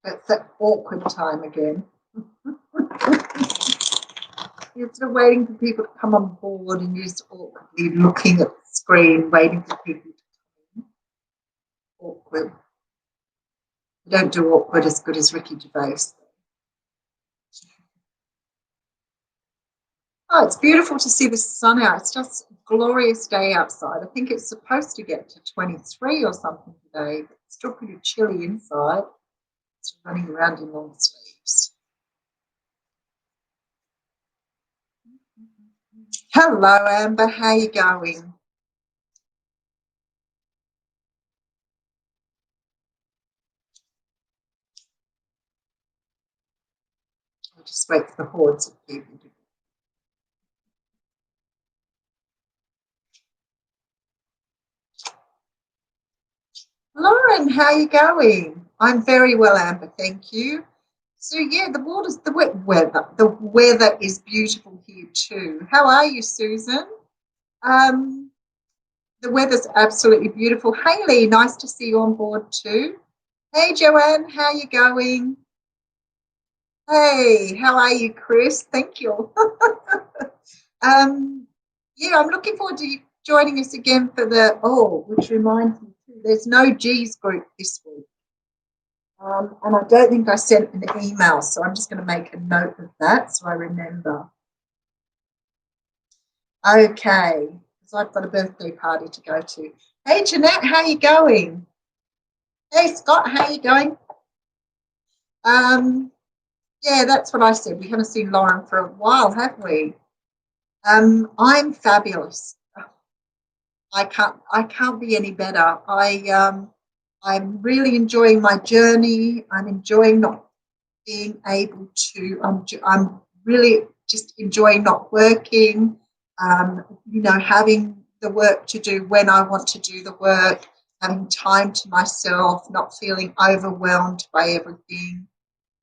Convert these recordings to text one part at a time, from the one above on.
It's that awkward time again. You're sort of waiting for people to come on board and you're just awkwardly looking at the screen, waiting for people to come in. Awkward. You don't do awkward as good as Ricky Gervais. Oh, it's beautiful to see the sun out. It's just a glorious day outside. I think it's supposed to get to 23 or something today, but it's still pretty chilly inside. It's running around in long sleeves. Hello, Amber. How are you going? I'll just wait for the hordes of people to. Lauren, how are you going? I'm very well, Amber, thank you. So yeah, the weather is beautiful here too. How are you, Susan? Um, the weather's absolutely beautiful. Hayley, nice to see you on board too. Hey, Joanne, how are you going? Hey, how are you, Chris? Thank you. Yeah, I'm looking forward to you joining us again for which reminds me too, there's no G's group this week. And I don't think I sent an email, so I'm just going to make a note of that so I remember. Okay, because I've got a birthday party to go to. Hey, Jeanette, how are you going? Hey, Scott, how are you going? Yeah, that's what I said. We haven't seen Lauren for a while, have we? I'm fabulous. I can't be any better. I'm really enjoying my journey. I'm enjoying not being able to. I'm really just enjoying not working. Having the work to do when I want to do the work, having time to myself, not feeling overwhelmed by everything,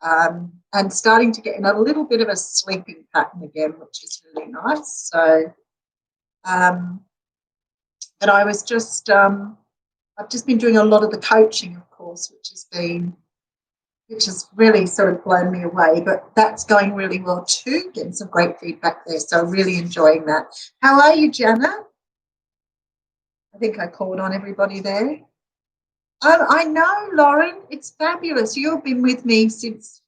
and starting to get in a little bit of a sleeping pattern again, which is really nice. So, but I was just, I've just been doing a lot of the coaching, of course, which has really sort of blown me away, but that's going really well too, getting some great feedback there. So really enjoying that. How are you, Jana? I think I called on everybody there. I know, Lauren, it's fabulous. You've been with me since,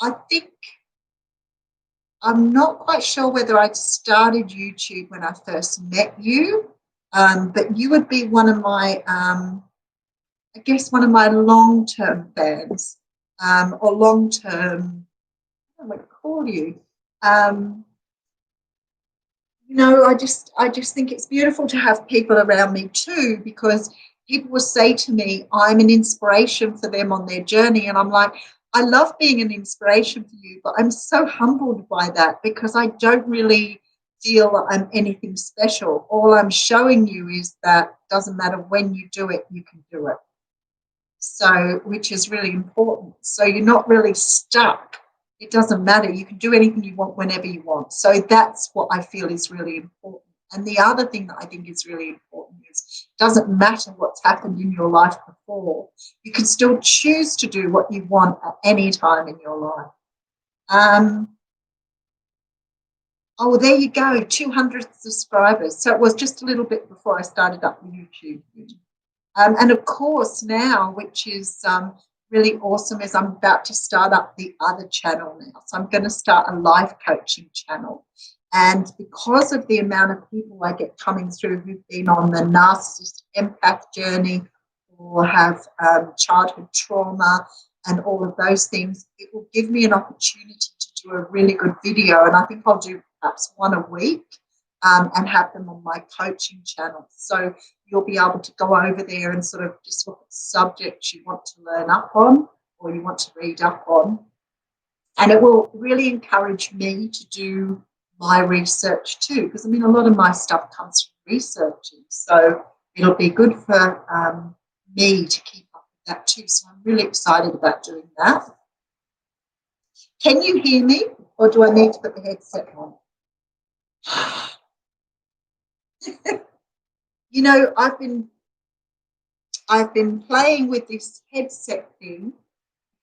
I think, I'm not quite sure whether I'd started YouTube when I first met you, but you would be one of my, one of my long-term fans, or long-term, I would call you. I just think it's beautiful to have people around me too, because people will say to me, I'm an inspiration for them on their journey. And I'm like, I love being an inspiration for you, but I'm so humbled by that because I don't really feel I'm anything special. All I'm showing you is that doesn't matter when you do it, you can do it. So, which is really important. So you're not really stuck. It doesn't matter. You can do anything you want whenever you want. So that's what I feel is really important. And the other thing that I think is really important is it doesn't matter what's happened in your life before. You can still choose to do what you want at any time in your life. There you go, 200 subscribers. So it was just a little bit before I started up YouTube. And of course now, which is really awesome, is I'm about to start up the other channel now. So I'm going to start a life coaching channel. And because of the amount of people I get coming through who've been on the narcissist empath journey or have childhood trauma and all of those things, it will give me an opportunity to do a really good video. And I think I'll do perhaps one a week. And have them on my coaching channel. So you'll be able to go over there and sort of just look at subjects you want to learn up on or you want to read up on. And it will really encourage me to do my research too, because, a lot of my stuff comes from researching. So it'll be good for me to keep up with that too. So I'm really excited about doing that. Can you hear me or do I need to put the headset on? I've been playing with this headset thing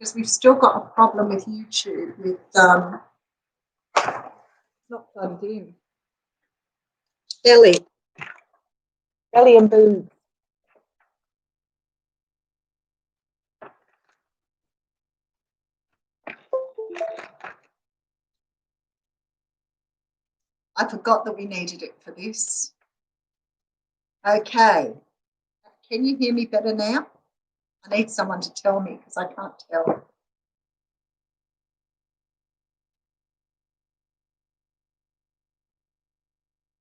because we've still got a problem with YouTube with not plugged in. Belly and boobs. I forgot that we needed it for this. Okay. Can you hear me better now? I need someone to tell me because I can't tell.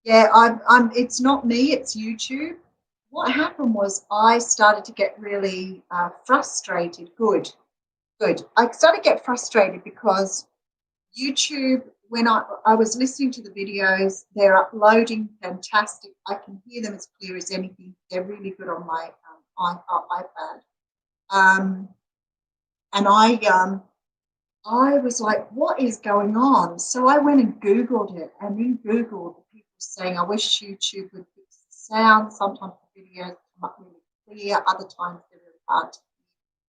Yeah, it's not me, it's YouTube. What happened was I started to get really frustrated. Good. I started to get frustrated because YouTube, when I was listening to the videos, they're uploading fantastic. I can hear them as clear as anything. They're really good on my iPad. And I was like, what is going on? So I went and Googled it, and in Google, the people saying, I wish YouTube would fix the sound. Sometimes the videos come up really clear, other times they're really hard to hear,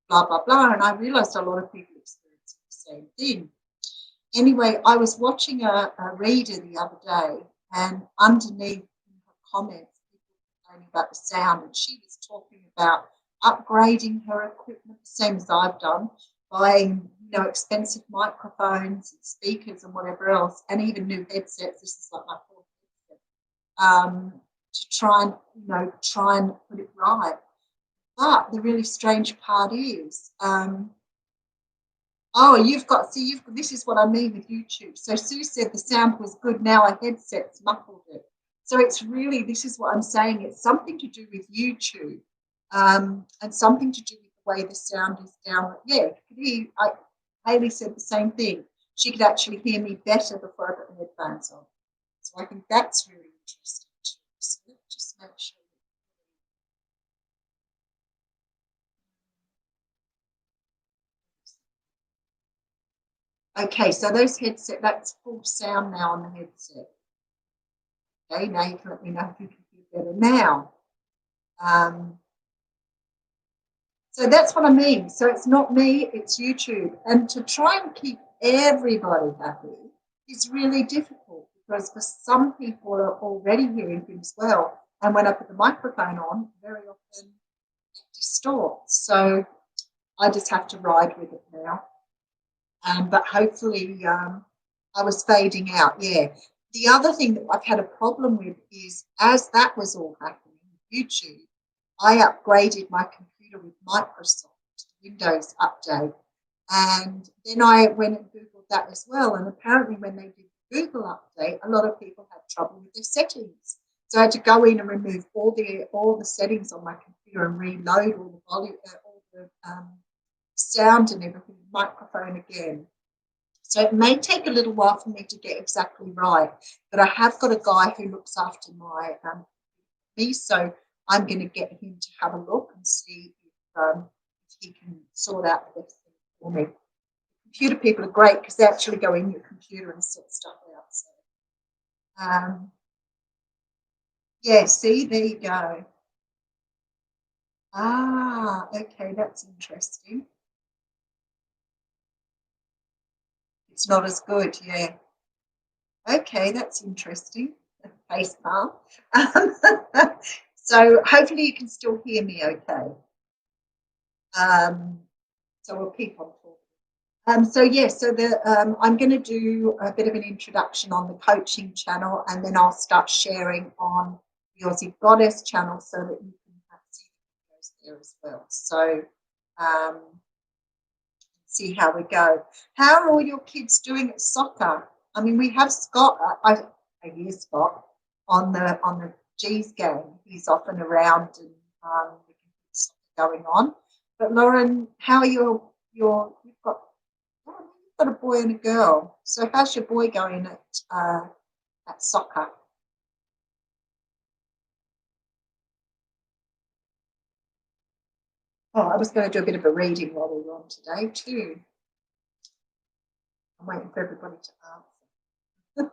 blah, blah, blah. And I realized a lot of people experience the same thing. Anyway, I was watching a reader the other day, and underneath in her comments, people were complaining about the sound, and she was talking about upgrading her equipment, the same as I've done, buying expensive microphones and speakers and whatever else, and even new headsets. This is like my fourth headset, to try and put it right. But the really strange part is, this is what I mean with YouTube. So Sue said the sound was good, now a headset's muffled it. So it's really, this is what I'm saying, it's something to do with YouTube, and something to do with the way the sound is down. Yeah, Hayley said the same thing. She could actually hear me better before I put the headphones on. So I think that's really interesting too. So let's just make sure. Okay, so those headset, that's full sound now on the headset. Okay, now you can let me know if you can hear better now. So that's what I mean. So it's not me, it's YouTube. And to try and keep everybody happy is really difficult because for some people are already hearing things well. And when I put the microphone on, very often it distorts. So I just have to ride with it now. But hopefully I was fading out, yeah. The other thing that I've had a problem with is as that was all happening with YouTube, I upgraded my computer with Microsoft Windows update. And then I went and Googled that as well. And apparently when they did the Google update, a lot of people had trouble with their settings. So I had to go in and remove all the settings on my computer and reload all the volume, all the sound and everything, microphone again. So it may take a little while for me to get exactly right, but I have got a guy who looks after me, so I'm going to get him to have a look and see if he can sort out the best thing for me. Computer people are great because they actually go in your computer and sort stuff out. So, yeah, see, there you go. Ah, okay, that's interesting. It's not as good, yeah. Okay, that's interesting. Face palm. So hopefully you can still hear me okay. So we'll keep on talking. So I'm going to do a bit of an introduction on the coaching channel, and then I'll start sharing on the Aussie Goddess channel so that you can see the videos there as well. So see how we go. How are all your kids doing at soccer? I mean, we have Scott. I hear Scott on the G's game. He's off and around and going on. But Lauren, how are you've got a boy and a girl. So how's your boy going at soccer? Oh, I was going to do a bit of a reading while we were on today too. I'm waiting for everybody to answer.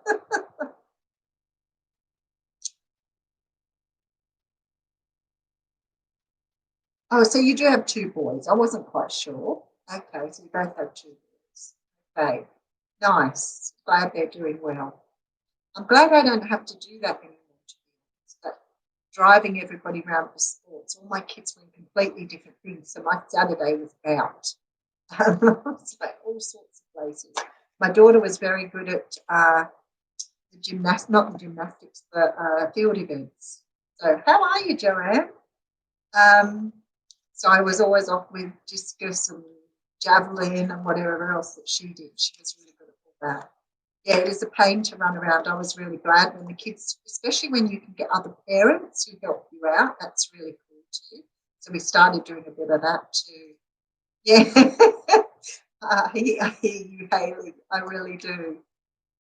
Oh, so you do have two boys. I wasn't quite sure. Okay, so you both have 2 boys. Okay, nice. Glad they're doing well. I'm glad I don't have to do that anymore, to be honest. But driving everybody around for sports, all my kids were in completely different things. So my Saturday was out. It's like all sorts of places. My daughter was very good at not the gymnastics, but field events. So how are you, Joanne? Um, so I was always off with discus and javelin and whatever else that she did. She was really good at all that. Yeah, it is a pain to run around. I was really glad when the kids, especially when you can get other parents who help you out, that's really cool too. So we started doing a bit of that too. Yeah, I hear you, Hayley. I really do.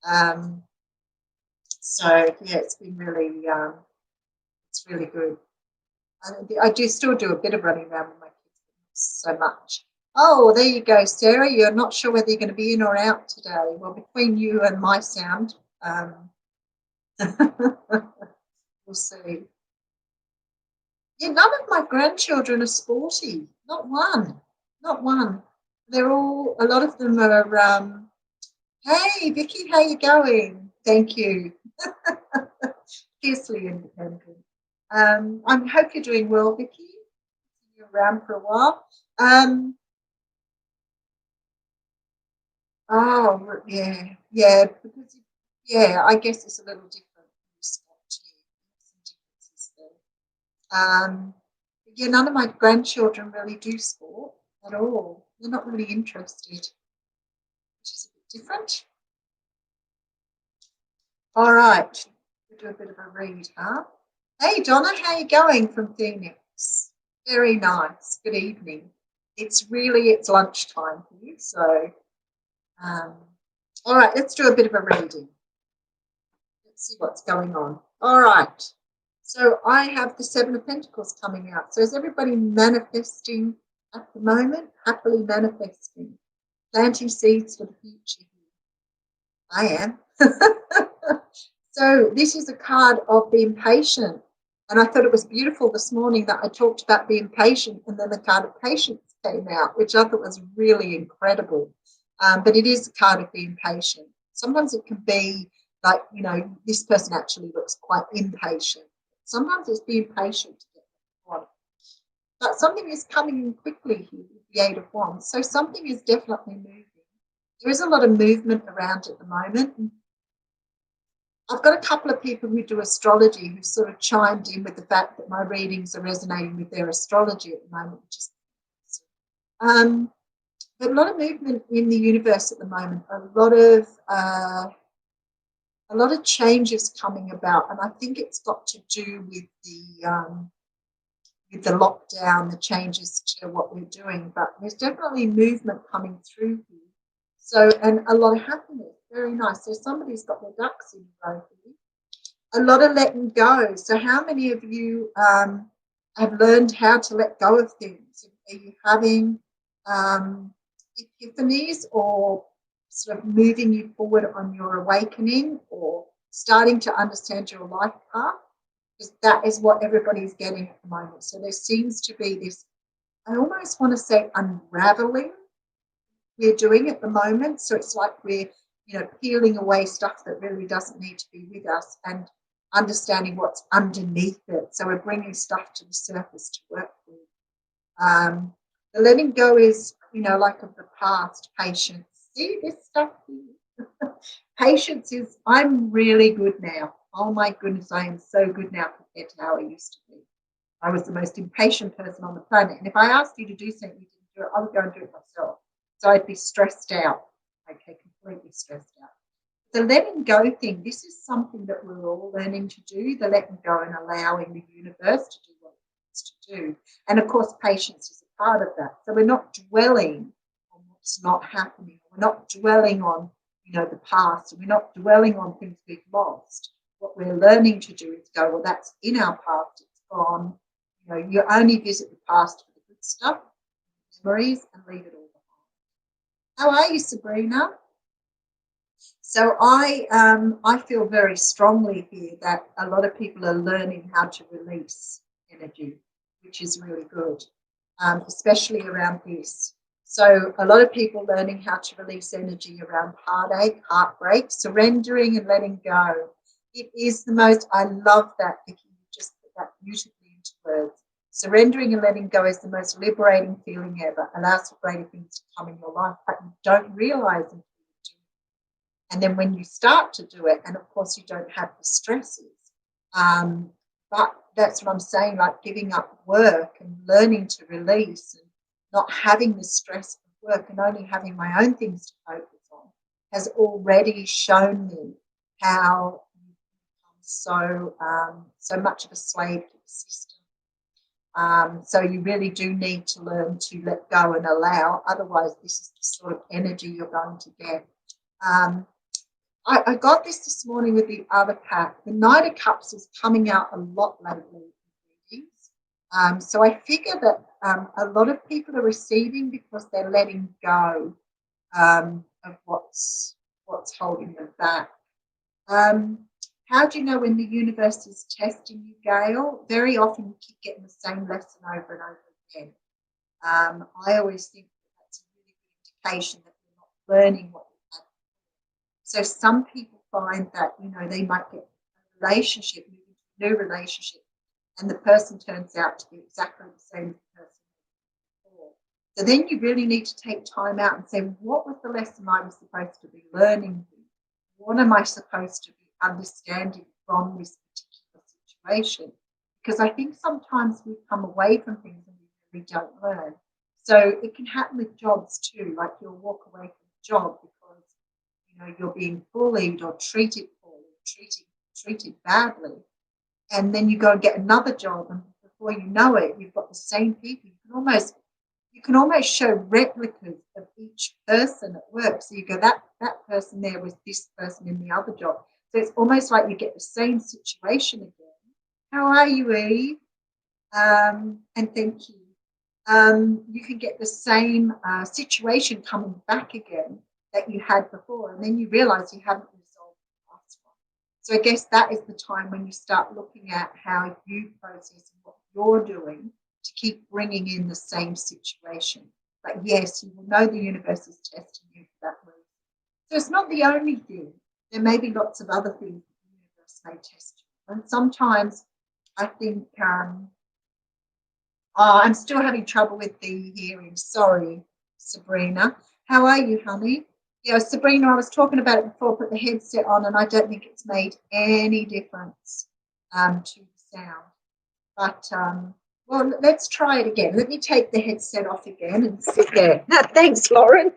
Um, so yeah, it's really good. I do still do a bit of running around with my kids, but not so much. Oh, there you go, Sarah. You're not sure whether you're going to be in or out today. Well, between you and my sound, we'll see. Yeah, none of my grandchildren are sporty. Not one. Not one. They're all. A lot of them are. Hey, Vicky, how you going? Thank you. Fiercely independent. I hope you're doing well, Vicky. You're around for a while. Oh, yeah, yeah, because yeah, I guess it's a little different in respect to you. Some differences there. Yeah, none of my grandchildren really do sport at all. They're not really interested, which is a bit different. All right, we'll do a bit of a read, huh? Hey, Donna, how you going from Phoenix? Very nice. Good evening. It's lunchtime here, so um, all right, let's do a bit of a reading. Let's see what's going on. All right. So I have the Seven of Pentacles coming out. So is everybody manifesting at the moment? Happily manifesting, planting seeds for the future. I am. So this is a card of being patient. And I thought it was beautiful this morning that I talked about being patient and then the card of patience came out, which I thought was really incredible. But it is a card of being patient. Sometimes it can be like, this person actually looks quite impatient. Sometimes it's being patient to get what you want. But something is coming in quickly here with the Eight of Wands. So something is definitely moving. There is a lot of movement around at the moment. I've got a couple of people who do astrology who sort of chimed in with the fact that my readings are resonating with their astrology at the moment, which is but a lot of movement in the universe at the moment, a lot of changes coming about, and I think it's got to do with the lockdown, the changes to what we're doing. But there's definitely movement coming through here. So, and a lot of happiness. Very nice. So somebody's got their ducks in a row here. A lot of letting go. So how many of you have learned how to let go of things? Are you having epiphanies or sort of moving you forward on your awakening or starting to understand your life path? Because that is what everybody's getting at the moment. So there seems to be this, I almost want to say unraveling we're doing at the moment. So it's like we're, peeling away stuff that really doesn't need to be with us and understanding what's underneath it. So we're bringing stuff to the surface to work with. The letting go is, like of the past, patience. See this stuff here? Patience is, I'm really good now. Oh my goodness, I am so good now compared to how I used to be. I was the most impatient person on the planet. And if I asked you to do something, you didn't do it, I would go and do it myself. So I'd be stressed out. Okay, completely stressed out. The letting go thing, this is something that we're all learning to do, the letting go and allowing the universe to do what it wants to do. And of course, patience is a part of that. So we're not dwelling on what's not happening. We're not dwelling on, the past. We're not dwelling on things we've lost. What we're learning to do is go, well, that's in our past. It's gone. You only visit the past for the good stuff, memories, and leave it all behind. How are you, Sabrina? So I feel very strongly here that a lot of people are learning how to release energy, which is really good, especially around this. So a lot of people learning how to release energy around heartache, heartbreak, surrendering and letting go. It is the most, I love that, Vicky, you just put that beautifully into words. Surrendering and letting go is the most liberating feeling ever. Allows for greater things to come in your life, but you don't realize until you do. And then when you start to do it, and of course you don't have the stresses, but that's what I'm saying, like giving up work and learning to release and not having the stress of work and only having my own things to focus on has already shown me how you become so much of a slave to the system. So you really do need to learn to let go and allow. Otherwise, this is the sort of energy you're going to get. I got this morning with the other pack. The Knight of Cups is coming out a lot lately in readings. So I figure that a lot of people are receiving because they're letting go of what's holding them back. How do you know when the universe is testing you, Gail? Very often you keep getting the same lesson over and over again. I always think that's a really good indication that you're not learning what you have. So some people find that, they might get a relationship, a new relationship, and the person turns out to be exactly the same person before. So then you really need to take time out and say, what was the lesson I was supposed to be learning? What am I supposed to be understanding from this particular situation? Because I think sometimes we come away from things and we really don't learn. So it can happen with jobs too, like you'll walk away from a job because you're being bullied or treated poorly, treated badly, and then you go and get another job, and before you know it, you've got the same people. You can almost show replicas of each person at work. So you go, that person there was this person in the other job. So it's almost like you get the same situation again. How are you, Eve? And thank you. You can get the same situation coming back again that you had before, and then you realise you haven't resolved the last one. So I guess that is the time when you start looking at how you process and what you're doing to keep bringing in the same situation. But yes, you will know the universe is testing you for that reason. So it's not the only thing. There may be lots of other things that the universe may test you. And sometimes I think I'm still having trouble with the hearing. Sorry, Sabrina. How are you, honey? Yeah, Sabrina, I was talking about it before, put the headset on, and I don't think it's made any difference to the sound. But, well, let's try it again. Let me take the headset off again and sit there. Thanks, Lauren.